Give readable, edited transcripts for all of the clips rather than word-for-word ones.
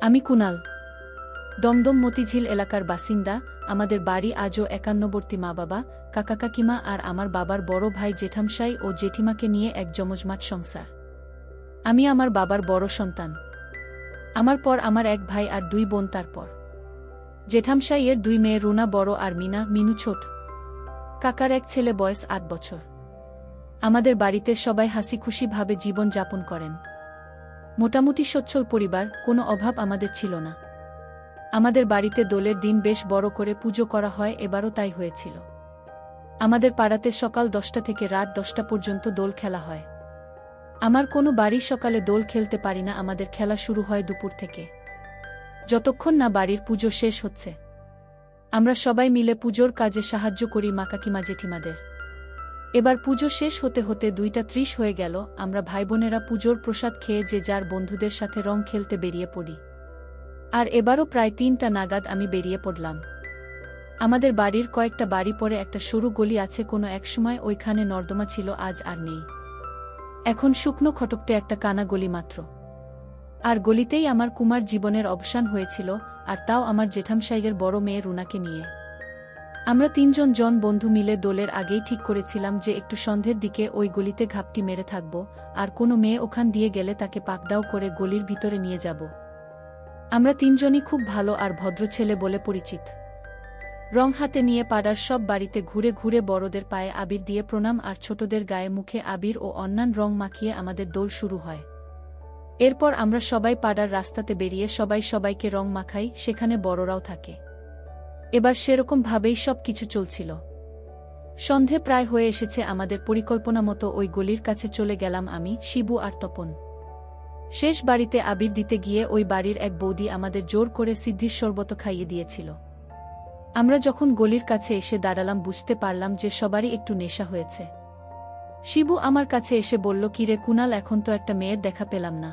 আমি কুনাল, দমদম মতিঝিল এলাকার বাসিন্দা। আমাদের বাড়ি আজও একান্নবর্তী মা বাবা, কাকা কাকিমা আর আমার বাবার বড় ভাই জেঠামশাই ও জেঠিমাকে নিয়ে এক জমজমাট সংসার। আমি আমার বাবার বড় সন্তান। আমার পর আমার এক ভাই আর দুই বোন। তারপর জেঠামশাইয়ের দুই মেয়ে, রুনা বড় আর মিনু ছোট। কাকার এক ছেলে, বয়স ৮ বছর। আমাদের বাড়িতে সবাই হাসিখুশিভাবে জীবন যাপন করেন। মোটামুটি সচ্ছল পরিবার, কোনো অভাব আমাদের ছিল না। আমাদের বাড়িতে দোলের দিন বেশ বড় করে পুজো করা হয়, এবারও তাই হয়েছিল। আমাদের পাড়াতে সকাল 10টা থেকে রাত 10টা পর্যন্ত দোল খেলা হয়। আমার কোনো বাড়ি সকালে দোল খেলতে পারি না, আমাদের খেলা শুরু হয় দুপুর থেকে, যতক্ষণ না বাড়ির পুজো শেষ হচ্ছে। আমরা সবাই মিলে পুজোর কাজে সাহায্য করি মা কাকিমা জেঠিমাদের। এবার পুজো শেষ হতে হতে 2টা 30 হয়ে গেল। আমরা ভাইবোনেরা পুজোর প্রসাদ খেয়ে যে যার বন্ধুদের সাথে রং খেলতে বেরিয়ে পড়ি। আর এবারও প্রায় 3টা নাগাদ আমি বেরিয়ে পড়লাম। আমাদের বাড়ির কয়েকটা বাড়ি পরে একটা সরু গলি আছে, কোনো একসময় ওইখানে নর্দমা ছিল, আজ আর নেই। এখন শুকনো খটকটে একটা কানা গলি মাত্র। আর গলিতেই আমার কুমার জীবনের অবসান হয়েছিল, আর তাও আমার জেঠামশাইয়ের বড় মেয়ে রুনাকে নিয়ে। আমরা 3জন বন্ধু মিলে দোলের আগেই ঠিক করেছিলাম যে একটু সন্ধ্যের দিকে ওই গলিতে ঘাপটি মেরে থাকব, আর কোনো মেয়ে ওখান দিয়ে গেলে তাকে পাকড়াও করে গলির ভিতরে নিয়ে যাব। আমরা 3জনই খুব ভালো আর ভদ্র ছেলে বলে পরিচিত। রং হাতে নিয়ে পাড়ার সব বাড়িতে ঘুরে ঘুরে বড়দের পায়ে আবির দিয়ে প্রণাম আর ছোটদের গায়ে মুখে আবির ও অন্যান্য রং মাখিয়ে আমাদের দোল শুরু হয়। এরপর আমরা সবাই পাড়ার রাস্তাতে বেরিয়ে সবাই সবাইকে রং মাখাই, সেখানে বড়রাও থাকে। এবার সেরকম ভাবেই সব কিছু চলছিল। সন্ধে প্রায় হয়ে এসেছে, আমাদের পরিকল্পনা মতো ওই গলির কাছে চলে গেলাম আমি, শিবু আর তপন। শেষ বাড়িতে আবির দিতে গিয়ে ওই বাড়ির এক বৌদি আমাদের জোর করে সিদ্ধির শরবত খাইয়ে দিয়েছিল। আমরা যখন গলির কাছে এসে দাঁড়ালাম বুঝতে পারলাম যে সবারই একটু নেশা হয়েছে। শিবু আমার কাছে এসে বলল, কিরে কুনাল, এখন তো একটা মেয়ের দেখা পেলাম না।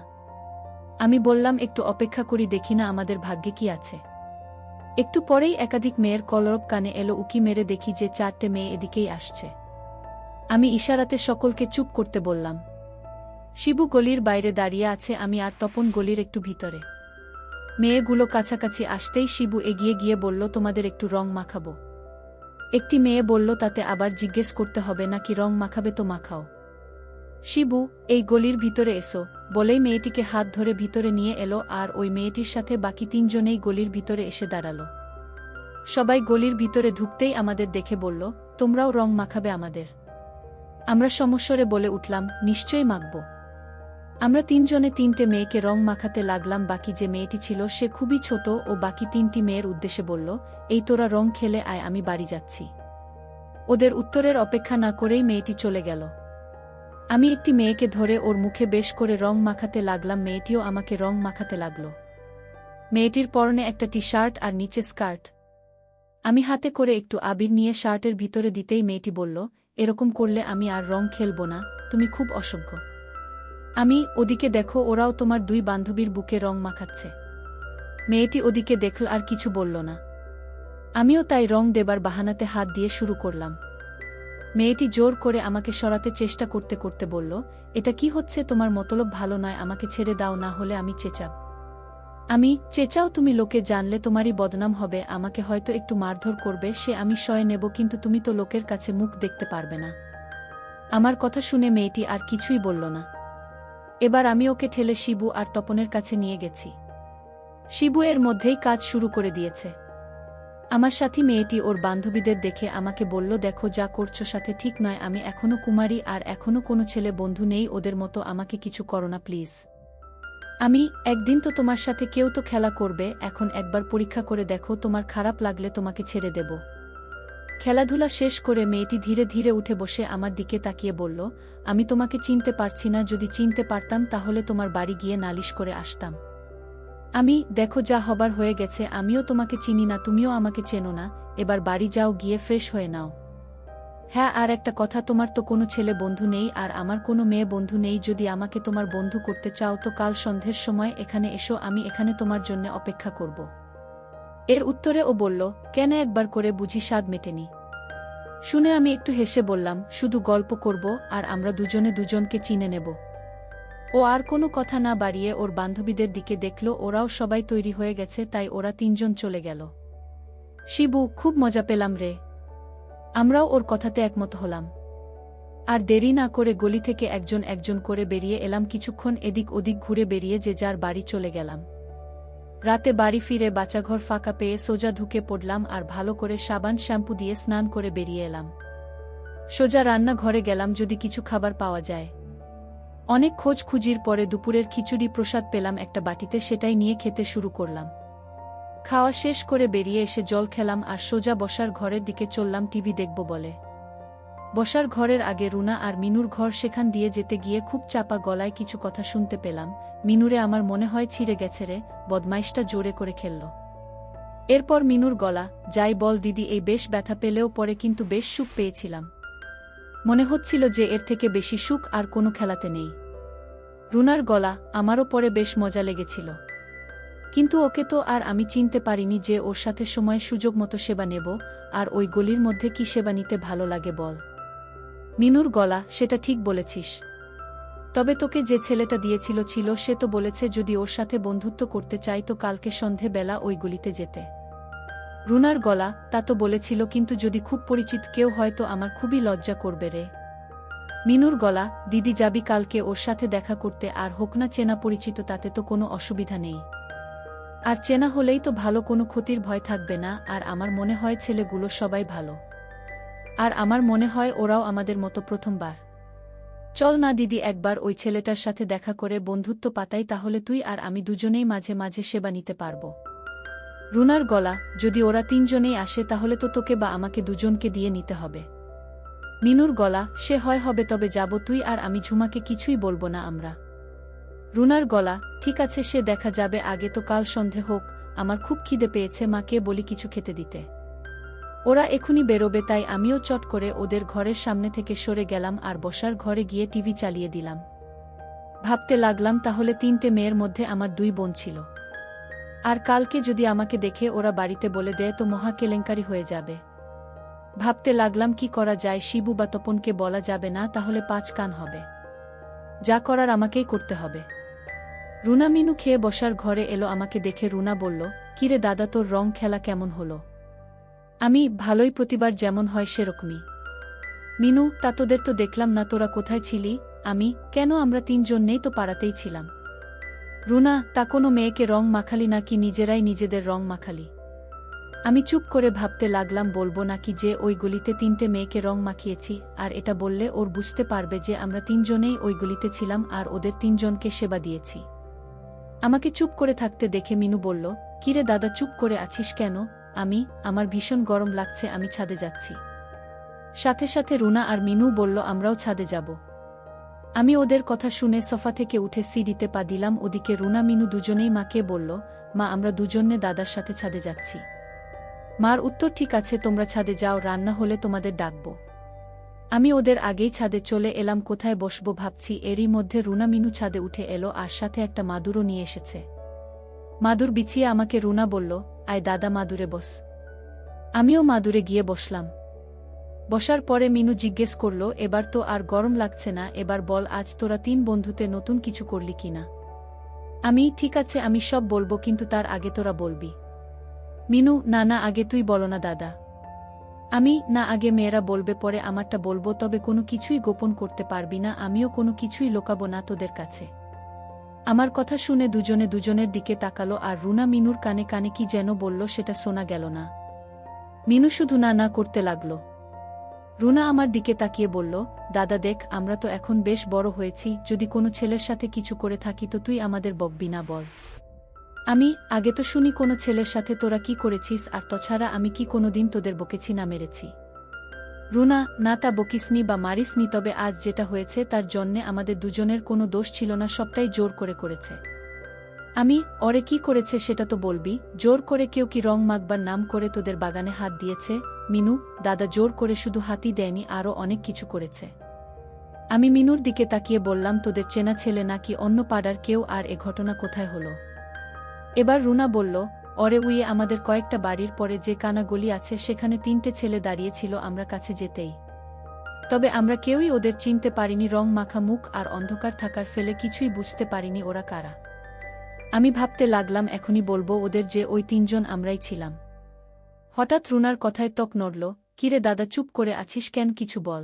আমি বললাম, একটু অপেক্ষা করি, দেখি না আমাদের ভাগ্যে কি আছে। একটু পরেই একাধিক মেয়ের কলরব কানে এলো, উকি মেরে দেখি যে 4টে মেয়ে এদিকেই আসছে। আমি ইশারাতে সকলকে চুপ করতে বললাম। শিবু গলির বাইরে দাঁড়িয়ে আছে, আমি আর তপন গলির একটু ভিতরে। মেয়েগুলো কাছাকাছি আসতেই শিবু এগিয়ে গিয়ে বলল, তোমাদের একটু রং মাখাবো। একটি মেয়ে বলল, তাতে আবার জিজ্ঞেস করতে হবে নাকি, রং মাখাবে তো মাখাও। শিবু, এই গলির ভিতরে এসো বলেই মেয়েটিকে হাত ধরে ভিতরে নিয়ে এলো, আর ওই মেয়েটির সাথে বাকি 3জনেই গলির ভিতরে এসে দাঁড়ালো। সবাই গলির ভিতরে ঢুকতেই আমাদের দেখে বলল, তোমরাও রং মাখাবে আমাদের? আমরা সমস্বরে বলে উঠলাম, নিশ্চয়ই মাখব। আমরা 3জনে 3টে মেয়েকে রং মাখাতে লাগলাম। বাকি যে মেয়েটি ছিল সে খুবই ছোট, ও বাকি 3টি মেয়ের উদ্দেশ্যে বলল, এই তোরা রং খেলে আয়, আমি বাড়ি যাচ্ছি। ওদের উত্তরের অপেক্ষা না করেই মেয়েটি চলে গেল। আমি একটি মেয়েকে ধরে ওর মুখে বেশ করে রং মাখাতে লাগলাম, মেয়েটিও আমাকে রং মাখাতে লাগল। মেয়েটির পরনে একটা টি-শার্ট আর নিচে স্কার্ট। আমি হাতে করে একটু আবির নিয়ে শার্টের ভিতরে দিতেই মেয়েটি বলল, এরকম করলে আমি আর রং খেলব না, তুমি খুব অসভ্য। আমি, ওদিকে দেখো, ওরাও তোমার 2 বান্ধবীর বুকে রং মাখাচ্ছে। মেয়েটি ওদিকে দেখল আর কিছু বলল না। আমিও তাই রং দেবার বাহানাতে হাত দিয়ে শুরু করলাম। মেয়েটি জোর করে আমাকে সরাতে চেষ্টা করতে করতে বলল, এটা কি হচ্ছে, তোমার মতলব ভালো নয়, আমাকে ছেড়ে দাও, না হলে আমি চেঁচাব। আমি, চেঁচাও তুমি, লোকে জানলে তোমারই বদনাম হবে, আমাকে হয়তো একটু মারধর করবে, সে আমি সয়ে নেব, কিন্তু তুমি তো লোকের কাছে মুখ দেখতে পারবে না। আমার কথা শুনে মেয়েটি আর কিছুই বলল না। এবার আমি ওকে ঠেলে শিবু আর তপনের কাছে নিয়ে গেছি। শিবু এর মধ্যেই কাজ শুরু করে দিয়েছে। আমার সাথী মেয়েটি ওর বান্ধবীদের দেখে আমাকে বলল, দেখো যা করছো সাথে ঠিক নয়, আমি এখনো কুমারী আর এখনো কোনো ছেলে বন্ধু নেই, ওদের মতো আমাকে কিছু করো না প্লিজ। আমি, একদিন তো তোমার সাথে কেউ তো খেলা করবে, এখন একবার পরীক্ষা করে দেখো, তোমার খারাপ লাগলে তোমাকে ছেড়ে দেব। খেলাধুলা শেষ করে মেয়েটি ধীরে ধীরে উঠে বসে আমার দিকে তাকিয়ে বলল, আমি তোমাকে চিনতে পারছি না, যদি চিনতে পারতাম তাহলে তোমার বাড়ি গিয়ে নালিশ করে আসতাম। আমি, দেখো যা হবার হয়ে গেছে, আমিও তোমাকে চিনি না, তুমিও আমাকে চেনো না, এবার বাড়ি যাও, গিয়ে ফ্রেশ হয়ে নাও। হ্যাঁ, আর একটা কথা, তোমার তো কোনো ছেলে বন্ধু নেই আর আমার কোনো মেয়ে বন্ধু নেই, যদি আমাকে তোমার বন্ধু করতে চাও তো কাল সন্ধ্যের সময় এখানে এসো, আমি এখানে তোমার জন্য অপেক্ষা করব। এর উত্তরে ও বলল, কেন, একবার করে বুঝি স্বাদ মেটেনি? শুনে আমি একটু হেসে বললাম, শুধু গল্প করব আর আমরা দুজনে দুজনকে চিনে নেব। ও আর কোনো কথা না বাড়িয়ে ওর বান্ধবীদের দিকে দেখল, ওরাও সবাই তৈরি হয়ে গেছে, তাই ওরা তিনজন চলে গেল। শিবু, খুব মজা পেলাম রে। আমরাও ওর কথাতে একমত হলাম। আর দেরি না করে গলি থেকে একজন একজন করে বেরিয়ে এলাম। কিছুক্ষণ এদিক ওদিক ঘুরে বেরিয়ে যে যার বাড়ি চলে গেলাম। রাতে বাড়ি ফিরে বাচ্চাঘর ফাঁকা পেয়ে সোজা ঢুকে পড়লাম আর ভালো করে সাবান শ্যাম্পু দিয়ে স্নান করে বেরিয়ে এলাম। সোজা রান্নাঘরে গেলাম যদি কিছু খাবার পাওয়া যায়। অনেক খোঁজখুঁজির পরে দুপুরের খিচুড়ি প্রসাদ পেলাম একটা বাটিতে, সেটাই নিয়ে খেতে শুরু করলাম। খাওয়া শেষ করে বেরিয়ে এসে জল খেলাম আর সোজা বসার ঘরের দিকে চললাম টিভি দেখব বলে। বসার ঘরের আগে রুনা আর মিনুর ঘর, সেখান দিয়ে যেতে গিয়ে খুব চাপা গলায় কিছু কথা শুনতে পেলাম। মিনুরে আমার মনে হয় ছিঁড়ে গেছে রে, বদমাইশটা জোরে করে খেলল। এরপর মিনুর গলা, যাই বল দিদি, এই বেশ ব্যথা পেলেও পরে কিন্তু বেশ সুখ পেয়েছিলাম। মনে হচ্ছিল যে এর থেকে বেশি সুখ আর কোনো খেলাতে নেই। রুনার গলা, আমারও পরে বেশ মজা লেগেছিল, কিন্তু ওকে তো আর আমি চিনতে পারিনি যে ওর সাথে সময় সুযোগ মতো সেবা নেব। আর ওই গলির মধ্যে কি সেবা নিতে ভালো লাগে বল। মিনুর গলা, সেটা ঠিক বলেছিস, তবে তোকে যে ছেলেটা দিয়েছিল সে তো বলেছে যদি ওর সাথে বন্ধুত্ব করতে চাই তো কালকে সন্ধে বেলা ওই গলিতে যেতে। রুনার গলা, তা তো বলেছিল, কিন্তু যদি খুব পরিচিত কেউ হয় তো আমার খুবই লজ্জা করবে রে। মিনুর গলা, দিদি যাবি কালকে ওর সাথে দেখা করতে, আর হোক না চেনা পরিচিত, তাতে তো কোনো অসুবিধা নেই। আর চেনা হলেই তো ভালো, কোনো ক্ষতির ভয় থাকবে না। আর আমার মনে হয় ছেলেগুলো সবাই ভালো, আর আমার মনে হয় ওরাও আমাদের মতো প্রথমবার। চল না দিদি, একবার ওই ছেলেটার সাথে দেখা করে বন্ধুত্ব পাতাই, তাহলে তুই আর আমি দুজনেই মাঝে মাঝে সেবা নিতে পারব। রুনার গলা, যদি ওরা তিনজনেই আসে তাহলে তো তোকে বা আমাকে দুজনকে দিয়ে নিতে হবে। মিনুর গলা, সে হয় হবে, তবে যাব, তুই আর আমি, ঝুমাকে কিছুই বলবো না আমরা। রুনার গলা, ঠিক আছে, সে দেখা যাবে, আগে তো কাল সন্ধে হোক, আমার খুব খিদে পেয়েছে, মাকে বলি কিছু খেতে দিতে। ওরা এখুনি বেরোবে, তাই আমিও চট করে ওদের ঘরের সামনে থেকে সরে গেলাম আর বসার ঘরে গিয়ে টিভি চালিয়ে দিলাম। ভাবতে লাগলাম, তাহলে তিনটে মেয়ের মধ্যে আমার দুই বোন ছিল, আর কালকে যদি আমাকে দেখে ওরা বাড়িতে বলে দেয় তো মহা কেলেঙ্কারি হয়ে যাবে। ভাবতে লাগলাম কি করা যায়, শিবু বা তপনকে বলা যাবে না, তাহলে পাঁচ কান হবে। যা করার আমাকেই করতে হবে। রুনা মিনু খেয়ে বসার ঘরে এলো, আমাকে দেখে রুনা বলল, কিরে দাদা, তোর রং খেলা কেমন হলো? আমি, ভালোই, প্রতিবার যেমন হয় সেরকমই। মিনু, তা তোদের তো দেখলাম না, তোরা কোথায় ছিলি? আমি, কেন, আমরা তিনজন নেই তো পাড়াতেই ছিলাম। রুনা, তা কোনো মেয়েকে রং মাখালি নাকি নিজেরাই নিজেদের রং মাখালি? আমি চুপ করে ভাবতে লাগলাম বলবো নাকি যে ওই গলিতে তিনটে মেয়েকে রং মাখিয়েছি, আর এটা বললে ওর বুঝতে পারবে যে আমরা তিনজনেই ওই গলিতে ছিলাম আর ওদের তিনজনকে সেবা দিয়েছি। আমাকে চুপ করে থাকতে দেখে মিনু বলল, কিরে দাদা, চুপ করে আছিস কেন? আমি, আমার ভীষণ গরম লাগছে, আমি ছাদে যাচ্ছি। সাথে সাথে রুনা আর মিনু বলল, আমরাও ছাদে যাব। আমি ওদের কথা শুনে সোফা থেকে উঠে সিঁড়িতে পা দিলাম। ওদিকে রুনা মিনু দুজনেই মাকে বলল, মা, আমরা দুজনে দাদার সাথে ছাদে যাচ্ছি। মার উত্তর, ঠিক আছে, তোমরা ছাদে যাও, রান্না হলে তোমাদের ডাকব। আমি ওদের আগেই ছাদে চলে এলাম। কোথায় বসবো ভাবছি, এরই মধ্যে রুনা মিনু ছাদে উঠে এলো আর সাথে একটা মাদুরও নিয়ে এসেছে। মাদুর বিছিয়ে আমাকে রুনা বলল, আয় দাদা, মাদুরে বস। আমিও মাদুরে গিয়ে বসলাম। বসার পরে মিনু জিজ্ঞেস করল, এবার তো আর গরম লাগছে না, এবার বল আজ তোরা তিন বন্ধুতে নতুন কিছু করলি কিনা? আমি, ঠিক আছে, আমি সব বলবো, কিন্তু তার আগে তোরা বলবি। মিনু, না না, আগে তুই বলো না দাদা। আমি, না, আগে মেয়েরা বলবে, পরে আমারটা বলবো, তবে কোনো কিছুই গোপন করতে পারবি না, আমিও কোনো কিছুই লোকাবো না তোদের কাছে। আমার কথা শুনে দুজনে দুজনের দিকে তাকালো আর রুনা মিনুর কানে কানে কি যেন বলল, সেটা শোনা গেল না। মিনু শুধু না না করতে লাগলো। রুনা আমার দিকে তাকিয়ে বলল, দাদা দেখ, আমরা তো এখন বেশ বড় হয়েছি, যদি কোনো ছেলের সাথে কিছু করে থাকি তো তুই আমাদের বকবি না বল। আমি, আগে তো শুনি কোনো ছেলের সাথে তোরা কি করেছিস, আর তাছাড়া আমি কি কোনোদিন তোদের বকেছি না মেরেছি? রুনা, না, তা বকিসনি বা মারিসনি, তবে আজ যেটা হয়েছে তার জন্যে আমাদের দুজনের কোনো দোষ ছিল না, সবটাই জোর করে করেছে। আমি, ওরে কি করেছে সেটা তো বলবি। জোর করে কেউ কি রং মাখবার নাম করে তোদের বাগানে হাত দিয়েছে? মিনু, দাদা জোর করে শুধু হাতই দেয়নি, আরও অনেক কিছু করেছে। আমি মিনুর দিকে তাকিয়ে বললাম, তোদের চেনা ছেলে নাকি অন্য পাড়ার কেউ, আর এ ঘটনা কোথায় হলো? এবার রুনা বলল, ওরে উইয়ে আমাদের কয়েকটা বাড়ির পরে যে কানা গলি আছে সেখানে তিনটে ছেলে দাঁড়িয়েছিল আমরা কাছে যেতেই। তবে আমরা কেউই ওদের চিনতে পারিনি, রং মাখা মুখ আর অন্ধকার থাকার ফেলে কিছুই বুঝতে পারিনি ওরা কারা। আমি ভাবতে লাগলাম এখনই বলবো ওদের যে ওই তিনজন আমরাই ছিলাম। হঠাৎ রুনার কথায় ত্বক নড়ল। কিরে দাদা, চুপ করে আছিস কেন, কিছু বল।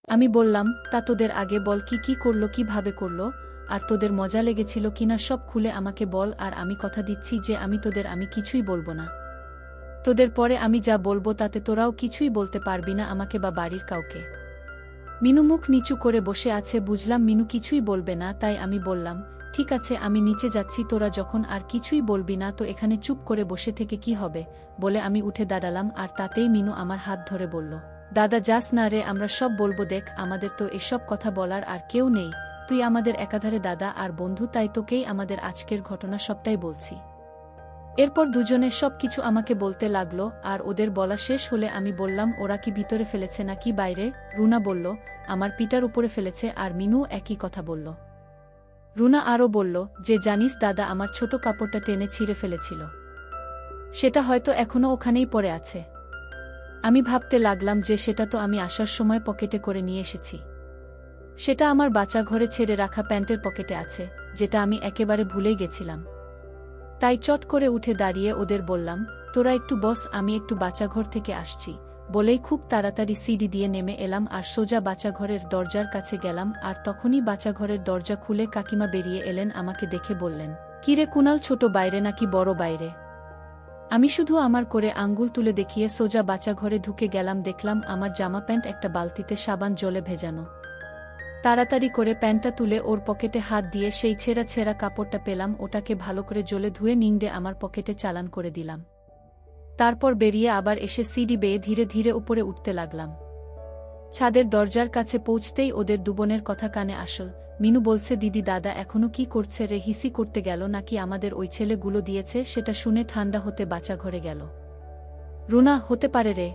আমি বললাম, তা তোদের আগে বল, কি করলো, কিভাবে করলো, আর তোদের মজা লেগেছিল কিনা সব খুলে আমাকে বল। আর আমি কথা দিচ্ছি যে আমি কিছুই বলবো না। তোদের পরে আমি যা বলবো তাতে তোরাও কিছুই বলতে পারবি না আমাকে বা বাড়ির কাউকে। মিনু মুখ নিচু করে বসে আছে। বুঝলাম মিনু কিছুই বলবে না, তাই আমি বললাম, ঠিক আছে আমি নিচে যাচ্ছি, তোরা যখন আর কিছুই বলবি না তো এখানে চুপ করে বসে থেকে কি হবে, বলে আমি উঠে দাঁড়ালাম। আর তাতেই মিনু আমার হাত ধরে বলল, দাদা যাস না রে, আমরা সব বলবো, দেখ আমাদের তো এসব কথা বলার আর কেউ নেই, তুই আমাদের একাধারে দাদা আর বন্ধু, তাই তোকেই আমাদের আজকের ঘটনা সবটাই বলছি। এরপর দুজনে সব কিছু আমাকে বলতে লাগলো, আর ওদের বলা শেষ হলে আমি বললাম, ওরা কি ভিতরে ফেলেছে নাকি বাইরে? রুনা বলল, আমার পিটার উপরে ফেলেছে, আর মিনু একই কথা বলল। রুনা আরও বলল যে, জানিস দাদা, আমার ছোট কাপড়টা টেনে ছিঁড়ে ফেলেছিল, সেটা হয়তো এখনো ওখানেই পড়ে আছে। আমি ভাবতে লাগলাম যে সেটা তো আমি আসার সময় পকেটে করে নিয়ে এসেছি। সেটা আমার বাচ্চা ঘরে ছেড়ে রাখা প্যান্টের পকেটে আছে, যেটা আমি একেবারে ভুলেই গেছিলাম। তাই চট করে উঠে দাঁড়িয়ে ওদের বললাম, তোরা একটু বস, আমি একটু বাচ্চাঘর থেকে আসছি, বলেই খুব তাড়াতাড়ি সিঁড়ি দিয়ে নেমে এলাম আর সোজা বাচ্চাঘরের দরজার কাছে গেলাম। আর তখনই বাচ্চাঘরের দরজা খুলে কাকিমা বেরিয়ে এলেন, আমাকে দেখে বললেন, কিরে কুনাল, ছোট বাইরে নাকি বড় বাইরে? আমি শুধু আমার করে আঙ্গুল তুলে দেখিয়ে সোজা বাচ্চাঘরে ঢুকে গেলাম। দেখলাম আমার জামা প্যান্ট একটা বালতিতে সাবান জলে ভেজানো। তাড়াতাড়ি করে প্যান্টটা তুলে ওর পকেটে হাত দিয়ে সেই ছেঁড়া ছেঁড়া কাপড়টা পেলাম, ওটাকে ভালো করে জলে ধুয়ে নিংড়ে আমার পকেটে চালান করে দিলাম। তারপর বেরিয়ে আবার এসে সিঁড়ি বেয়ে ধীরে ধীরে উপরে উঠতে লাগলাম। ছাদের দরজার কাছে পৌঁছতেই ওদের দুবোনের কথা কানে আসল। মিনু বলছে, দিদি দাদা এখনো কি করছে রে, হিসি করতে গেল নাকি আমাদের ওই ছেলেগুলো দিয়েছে? সেটা শুনে ঠান্ডা হতে বাচ্চা ঘরে গেল। রুনা, হতে পারে রে।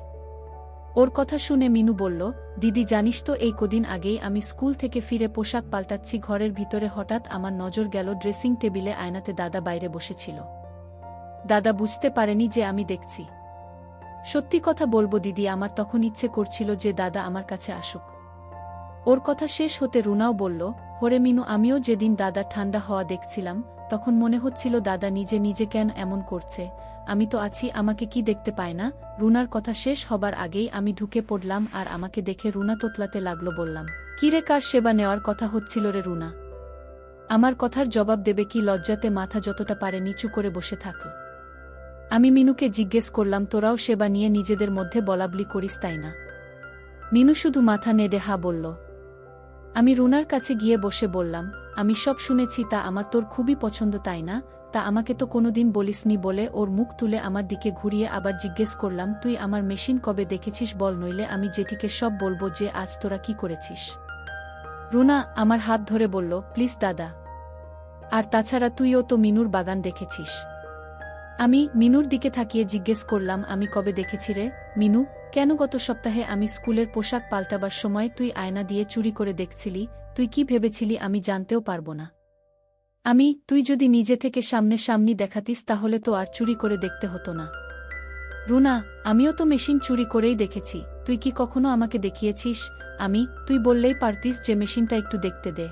ওর কথা শুনে মিনু বলল, দিদি জানিস তো, এই কদিন আগেই আমি স্কুল থেকে ফিরে পোশাক পাল্টাচ্ছি, ঘরের ভিতরে হঠাৎ আমার নজর গেল ড্রেসিং টেবিলে আয়নাতে দাদা বাইরে বসেছিল। দাদা বুঝতে পারেনি যে আমি দেখছি। সত্যি কথা বলবো দিদি, আমার তখন ইচ্ছে করছিল যে দাদা আমার কাছে আসুক। ওর কথা শেষ হতে রুনাও বলল, হরে মিনু, আমিও যেদিন দাদা ঠান্ডা হওয়া দেখছিলাম তখন মনে হচ্ছিল দাদা নিজে নিজে কেন এমন করছে, আমি তো আছি, আমাকে কি দেখতে পায় না? রুনার কথা শেষ হবার আগেই আমি ঢুকে পড়লাম আর আমাকে দেখে রুনা তোতলাতে লাগলো। বললাম, কি রে, কার সেবা নেওয়ার কথা হচ্ছিল রে রুনা? আমার কথার জবাব দেবে কি লজ্জাতে মাথা যতটা পারে নিচু করে বসে থাকল। আমি মিনুকে জিজ্ঞেস করলাম, তোরাও সেবা নিয়ে নিজেদের মধ্যে বলাবলি করিস তাই না? মিনু শুধু মাথা নেড়ে হা বলল। আমি রুনার কাছে গিয়ে বসে বললাম, আমি সব শুনেছি, তা আমার তোর খুবই পছন্দ তাই না? তা আমাকে তো কোনোদিন বলিসনি। বলে ওর মুখ তুলে আমার দিকে ঘুরিয়ে আবার জিজ্ঞেস করলাম, তুই আমার মেশিন কবে দেখেছিস বল, নইলে আমি জেঠিকে সব বলবো যে আজ তোরা কি করেছিস। রুনা আমার হাত ধরে বলল, প্লিজ দাদা, আর তাছাড়া তুইও তো মিনুর বাগান দেখেছিস। আমি মিনুর দিকে তাকিয়ে জিজ্ঞেস করলাম, আমি কবে দেখেছি রে? মিনু, কেন গত সপ্তাহে আমি স্কুলের পোশাক পাল্টাবার সময় তুই আয়না দিয়ে চুরি করে দেখছিলি? তুই কি ভেবেছিলি আমি জানতেও পারবো না? তুই যদি নিজে থেকে সামনাসামনি দেখাতিস তাহলে তো আর চুরি করে দেখতে হতো না। রুনা, আমিও তো মেশিন চুরি করেই দেখেছি, তুই কি কখনো আমাকে দেখিয়েছিস? তুই বললেই পারতিস যে মেশিনটা একটু দেখতে দে।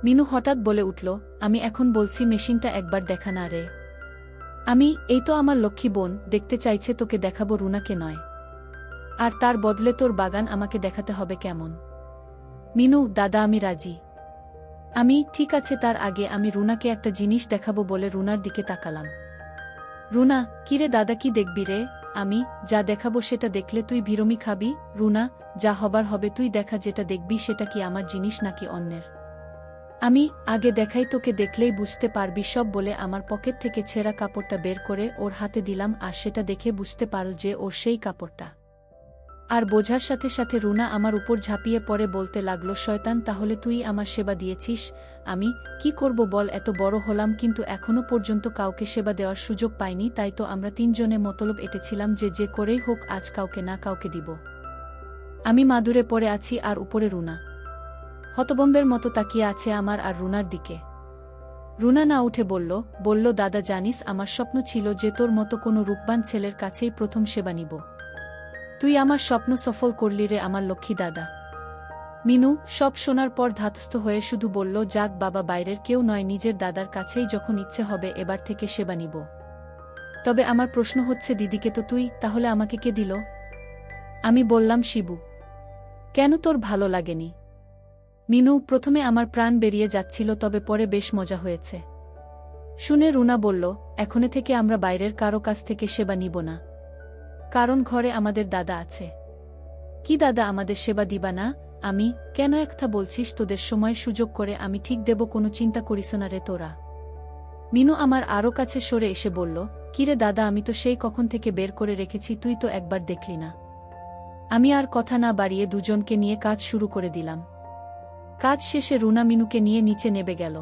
মিনু হঠাৎ বলে উঠল, আমি এখন বলছি মেশিনটা একবার দেখা না রে। এই তো আমার লক্ষ্মী বোন, দেখতে চাইছে, তোকে দেখাবো, রুনাকে নয়। আর তার বদলে তোর বাগান আমাকে দেখাতে হবে কেমন? মিনু, দাদা আমি রাজি। ঠিক আছে, তার আগে আমি রুনাকে একটা জিনিস দেখাবো বলে রুনার দিকে তাকালাম। রুনা, কিরে দাদা, কি দেখবি রে? যা দেখাবো সেটা দেখলে তুই বিরমি খাবি। রুনা, যা হবার হবে, তুই দেখা, যেটা দেখবি সেটা কি আমার জিনিস নাকি অন্যের? আগে দেখাই, তোকে দেখলেই বুঝতে পারবি সব, বলে আমার পকেট থেকে ছেঁড়া কাপড়টা বের করে ওর হাতে দিলাম। আর সেটা দেখে বুঝতে পারল যে ওর সেই কাপড়টা। আর বোঝার সাথে সাথে রুনা আমার উপর ঝাঁপিয়ে পড়ে বলতে লাগলো, শয়তান, তাহলে তুই আমার সেবা দিয়েছিস? কি করব বল, এত বড় হলাম কিন্তু এখনো পর্যন্ত কাউকে সেবা দেওয়ার সুযোগ পাইনি, তাই তো আমরা তিনজনে মতলব এঁটেছিলাম যে করেই হোক আজ কাউকে না কাউকে দিব। মাদুরে পড়ে আছি আর উপরে রুনা হতবম্বের মতো তাকিয়ে আছে আমার আর রুনার দিকে। রুনা না উঠে বলল, দাদা জানিস, আমার স্বপ্ন ছিল যে তোর মতো কোনো রূপবান ছেলের কাছেই প্রথম সেবা নিব। তুই আমার স্বপ্ন সফল করলি রে আমার লক্ষ্মী দাদা। মিনু সব শোনার পর ধাতস্থ হয়ে শুধু বলল, যাক বাবা, বাইরের কেউ নয়, নিজের দাদার কাছেই যখন ইচ্ছে হবে এবার থেকে সেবা নিব। তবে আমার প্রশ্ন হচ্ছে, দিদিকে তো তুই, তাহলে আমাকে কে দিল? আমি বললাম, শিবু। কেন, তোর ভালো লাগেনি? মিনু, প্রথমে আমার প্রাণ বেরিয়ে যাচ্ছিল, তবে পরে বেশ মজা হয়েছে। শুনে রুনা বলল, এখনে থেকে আমরা বাইরের কারো কাছ থেকে সেবা নিব না, কারণ ঘরে আমাদের দাদা আছে। কি দাদা আমাদের সেবা দিবা না? আমি, কেন একটা বলছিস? তোদের সময় সুযোগ করে আমি ঠিক দেব, কোনো চিন্তা করিস না রে তোরা। মিনু আমার আরও কাছে সরে এসে বলল, কিরে দাদা, আমি তো সেই কখন থেকে বের করে রেখেছি, তুই তো একবার দেখলি না। আমি আর কথা না বাড়িয়ে দুজনকে নিয়ে কাজ শুরু করে দিলাম। কাজ শেষে রুনা মিনুকে নিয়ে নিচে নেমে গেল।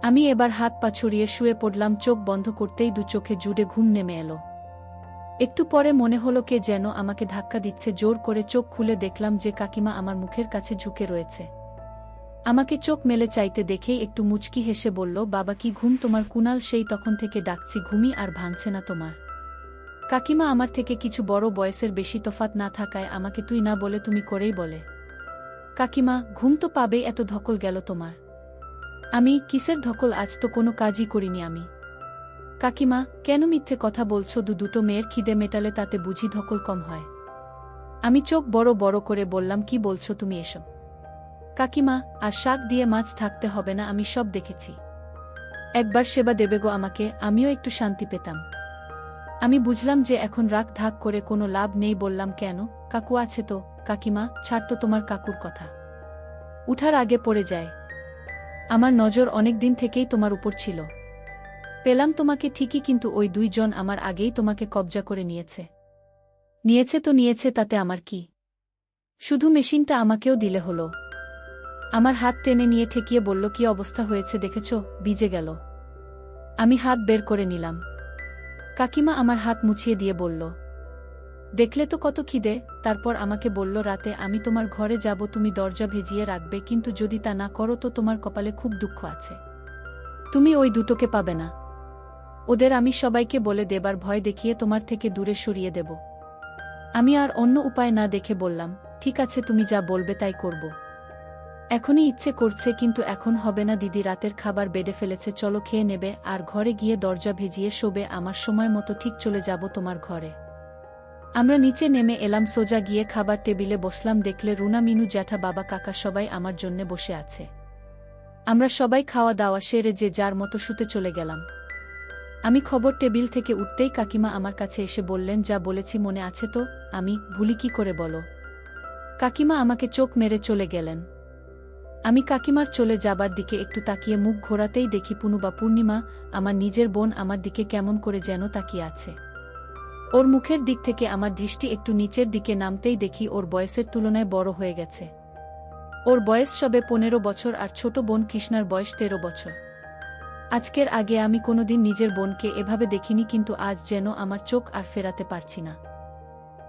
আমি এবার হাত পা ছড়িয়ে শুয়ে পড়লাম। চোখ বন্ধ করতেই দু চোখে জুড়ে ঘুম নেমে এলো। একটু পরে মনে হলো কে যেন আমাকে ধাক্কা দিচ্ছে। জোর করে চোখ খুলে দেখলাম যে কাকিমা আমার মুখের কাছে ঝুঁকে রয়েছে। আমাকে চোখ মেলে চাইতে দেখেই একটু মুচকি হেসে বলল, বাবা কি ঘুম তোমার? কুনাল, সেই তখন থেকে ডাকছি, ঘুমই আর ভাঙছে না তোমার? কাকিমা আমার থেকে কিছু বড় বয়সের বেশি তফাৎ না থাকায় আমাকে তুই না বলে তুমি করেই বলে। কাকিমা, ঘুম তো পাবেই, এত ধকল গেল তোমার? আমি, কিসের ধকল? আজ তো কোনো কাজই করিনি আমি। কাকিমা, কেন মিথ্যে কথা বলছো? দুটো মেয়ের খিদে মেটালে তাতে বুঝি ধকল কম হয়? আমি চোখ বড় বড় করে বললাম, কি বলছো তুমি এসব? কাকিমা, আর শাক দিয়ে মাছ থাকতে হবে না, আমি সব দেখেছি। একবার সেবা দেবে গো আমাকে, আমিও একটু শান্তি পেতাম। আমি বুঝলাম যে এখন রাগ ধাক করে কোনো লাভ নেই। বললাম, কেন? কাকু আছে তো। কাকিমা, ছাড় তো তোমার কাকুর কথা। উঠার আগে পড়ে যায়। আমার নজর অনেক দিন থেকেই তোমার উপর ছিল। পেলাম তোমাকে ঠিকই, কিন্তু ওই দুইজন আমার আগেই তোমাকে কবজা করে নিয়েছে। নিয়েছে তো নিয়েছে, তাতে আমার কি? শুধু মেশিনটা আমাকেও দিলে হলো। আমার হাত টেনে নিয়ে ঠেকিয়ে বলল, কি অবস্থা হয়েছে দেখেছ? ভিজে গেল। আমি হাত বের করে নিলাম। কাকিমা আমার হাত মুছিয়ে দিয়ে বলল, দেখলে তো কত খিদে। তারপর আমাকে বলল, রাতে আমি তোমার ঘরে যাব, তুমি দরজা ভেজিয়ে রাখবে, কিন্তু যদি তা না করো তো তোমার কপালে খুব দুঃখ আছে। তুমি ওই দুটোকে পাবে না। ওদের আমি সবাইকে বলে দেবার ভয় দেখিয়ে তোমার থেকে দূরে সরিয়ে দেব। আমি আর অন্য উপায় না দেখে বললাম, ঠিক আছে, তুমি যা বলবে তাই করব। এখনই ইচ্ছে করছে, কিন্তু এখন হবে না দিদি, রাতের খাবার বেড়ে ফেলেছে, চলো খেয়ে নেবে, আর ঘরে গিয়ে দরজা ভেজিয়ে শোবে, আমার সময় মতো ঠিক চলে যাব তোমার ঘরে। আমরা নিচে নেমে এলাম, সোজা গিয়ে খাবার টেবিলে বসলাম। দেখলে রুনা, মিনু, জ্যাঠা, বাবা, কাকা সবাই আমার জন্যে বসে আছে। আমরা সবাই খাওয়া দাওয়া সেরে যে যার মতো শুতে চলে গেলাম। আমি খবর টেবিল থেকে উঠতেই কাকিমা আমার কাছে এসে বললেন, যা বলেছি মনে আছে তো? আমি, ভুলি কি করে বলো? কাকিমা আমাকে চোখ মেরে চলে গেলেন। আমি কাকিমার চলে যাবার দিকে একটু তাকিয়ে মুখ ঘোরাতেই দেখি পুনু বা পূর্ণিমা, আমার নিজের বোন, আমার দিকে কেমন করে যেন তাকিয়ে আছে। ওর মুখের দিক থেকে আমার দৃষ্টি একটু নিচের দিকে নামতেই দেখি ওর বয়সের তুলনায় বড় হয়ে গেছে। ওর বয়স সবে 15 বছর, আর ছোট বোন কৃষ্ণার বয়স 13 বছর। আজকের আগে আমি কোনোদিন নিজের বোনকে এভাবে দেখিনি, কিন্তু আজ যেন আমার চোখ আর ফেরাতে পারছি না।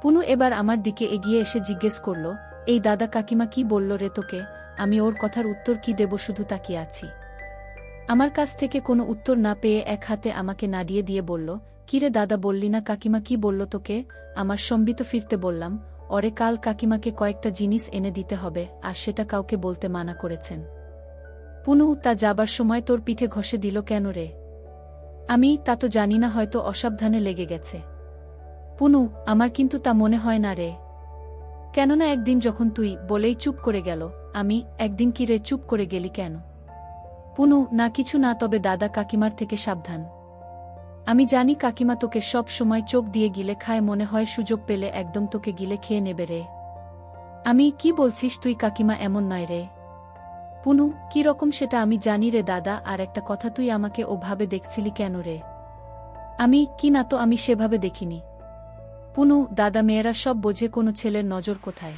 পুনু এবার আমার দিকে এগিয়ে এসে জিজ্ঞেস করল, এই দাদা কাকিমা কি বলল রে তোকে? আমি ওর কথার উত্তর কি দেব, শুধু তাকিয়ে আছি। আমার কাছ থেকে কোনো উত্তর না পেয়ে এক হাতে আমাকে নাড়িয়ে দিয়ে বলল, কিরে দাদা, বললি না কাকিমা কি বলল তোকে? আমার সম্বিত ফিরতে বললাম, ওরে কাল কাকিমাকে কয়েকটা জিনিস এনে দিতে হবে, আর সেটা কাউকে বলতে মানা করেছেন। পুনু, তা যাবার সময় তোর পিঠে ঘষে দিল কেন রে? আমি, তা তো জানি না, হয়তো অসাবধানে লেগে গেছে। পুনু, আমার কিন্তু তা মনে হয় না রে। কেননা একদিন যখন তুই বলেই চুপ করে গেল। আমি, একদিন কি রে চুপ করে গেলি কেন? পুনু, না কিছু না, তবে দাদা কাকিমার থেকে সাবধান। আমি জানি কাকিমা তোকে সব সময় চোখ দিয়ে গিলে খায়, মনে হয় সুযোগ পেলে একদম তোকে গিলে খেয়ে নেবে রে। আমি, কি বলছিস তুই? কাকিমা এমন নয় রে। পুনু, কি রকম সেটা আমি জানি রে দাদা, আর একটা কথা, তুই আমাকে ওভাবে দেখছিলি কেন রে? আমি, কি না তো, আমি সেভাবে দেখিনি। পুনু, দাদা মেয়েরা সব বোঝে, কোনো ছেলের নজর কোথায়।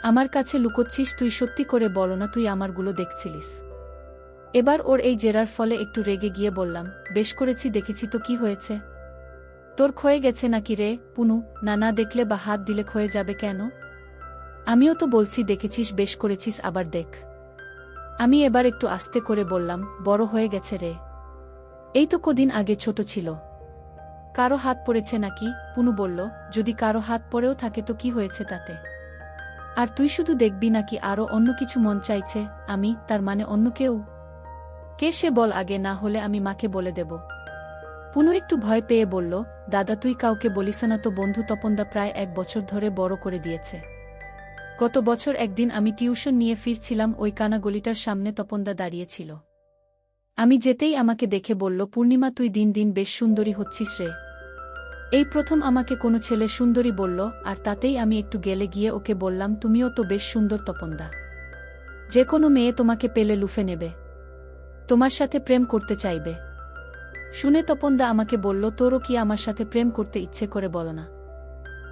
আমার কাছে লুকোচ্ছিস তুই? সত্যি করে বলো না, তুই আমারগুলো দেখছিলিস? এবার ওর এই জেরার ফলে একটু রেগে গিয়ে বললাম, বেশ করেছি, দেখেছি তো, কি হয়েছে? তোর ক্ষয়ে গেছে নাকি রে? পুনু, না, না দেখলে বা হাত দিলে ক্ষয়ে যাবে কেন? আমিও তো বলছি দেখেছিস, বেশ করেছিস, আবার দেখ। আমি এবার একটু আস্তে করে বললাম, বড় হয়ে গেছে রে। এই তো কদিন আগে ছোট ছিল। কারো হাত পড়েছে নাকি? পুনু বলল, যদি কারো হাত পড়েও থাকে তো কি হয়েছে তাতে? আর তুই শুধু দেখবি নাকি আরও অন্য কিছু মন চাইছে? আমি, তার মানে অন্য কেউ? কে সে বল আগে, না হলে আমি মাকে বলে দেব। পুনু একটু ভয় পেয়ে বলল, দাদা তুই কাউকে বলিস না তো, বন্ধু তপনদা প্রায় 1 বছর ধরে বড় করে দিয়েছে। গত বছর একদিন আমি টিউশন নিয়ে ফিরছিলাম, ওই কানা গলিটার সামনে তপনদা দাঁড়িয়েছিল। আমি যেতেই আমাকে দেখে বলল, পূর্ণিমা তুই দিন দিন বেশ সুন্দরী হচ্ছিস রে। এই প্রথম আমাকে কোনো ছেলে সুন্দরী বলল, আর তাতেই আমি একটু গেলে গিয়ে ওকে বললাম, তুমিও তো বেশ সুন্দর তপনদা। যে কোনো মেয়ে তোমাকে পেলে লুফে নেবে, তোমার সাথে প্রেম করতে চাইবে। শুনে তপনদা আমাকে বলল, তোরও কি আমার সাথে প্রেম করতে ইচ্ছে করে বলো না?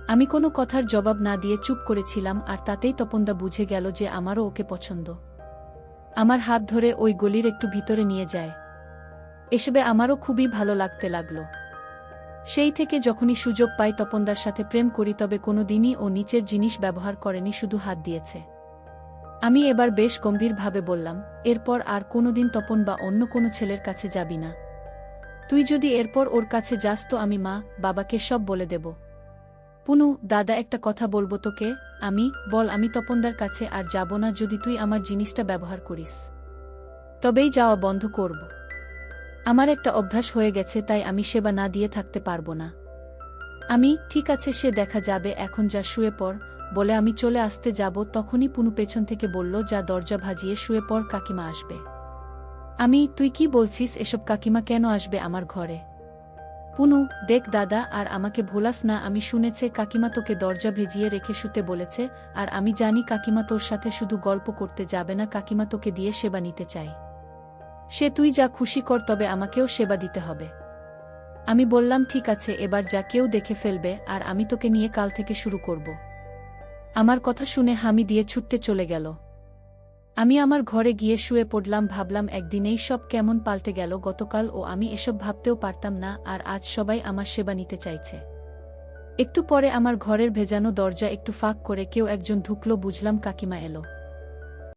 আমি কোনো কথার জবাব না দিয়ে চুপ করেছিলাম, আর তাতেই তপনদা বুঝে গেল যে আমারও ওকে পছন্দ। আমার হাত ধরে ওই গলির একটু ভিতরে নিয়ে যায়। এসবে আমারও খুবই ভালো লাগতে লাগল। সেই থেকে যখনই সুযোগ পাই তপনদার সাথে প্রেম করি, তবে কোনো দিনই ও নিচের জিনিস ব্যবহার করেনি, শুধু হাত দিয়েছে। আমি এবার বেশ গম্ভীরভাবে বললাম, এরপর আর কোনোদিন তপন বা অন্য কোনো ছেলের কাছে যাবি না। তুই যদি এরপর ওর কাছে যাস তো আমি মা বাবাকে সব বলে দেব। পুনু, দাদা একটা কথা বলবো তোকে। আমি, বল। আমি তপনদার কাছে আর যাব না যদি তুই আমার জিনিসটা ব্যবহার করিস। তবেই যাওয়া বন্ধ করব। আমার একটা অভ্যাস হয়ে গেছে, তাই আমি সেবা না দিয়ে থাকতে পারবো না। আমি, ঠিক আছে সে দেখা যাবে, এখন যা শুয়ে পড়, বলে আমি চলে আসতে যাব, তখনই পুনু পেছন থেকে বলল, যা দরজা ভাজিয়ে শুয়ে পড়, কাকিমা আসবে। আমি, তুই কি বলছিস এসব? কাকিমা কেন আসবে আমার ঘরে? পুনু, দেখ দাদা, আর আমাকে ভোলাস না, আমি শুনেছে কাকিমা তোকে দরজা ভেজিয়ে রেখে শুতে বলেছে, আর আমি জানি কাকিমা তোর সাথে শুধু গল্প করতে যাবে না, কাকিমা তোকে দিয়ে সেবা নিতে চাই। সে তুই যা খুশি কর, তবে আমাকেও সেবা দিতে হবে। আমি বললাম, ঠিক আছে, এবার যা, কেউ দেখে ফেলবে, আর আমি তোকে নিয়ে কাল থেকে শুরু করব। আমার কথা শুনে হামি দিয়ে ছুটতে চলে গেল। আমি আমার ঘরে গিয়ে শুয়ে পড়লাম, ভাবলাম একদিনেই সব কেমন পাল্টে গেল। গতকাল ও আমি এসব ভাবতেও পারতাম না, আর আজ সবাই আমার সেবা নিতে চাইছে। একটু পরে আমার ঘরের ভেজানো দরজা একটু ফাঁক করে কেউ একজন ঢুকলো, বুঝলাম কাকিমা এলো।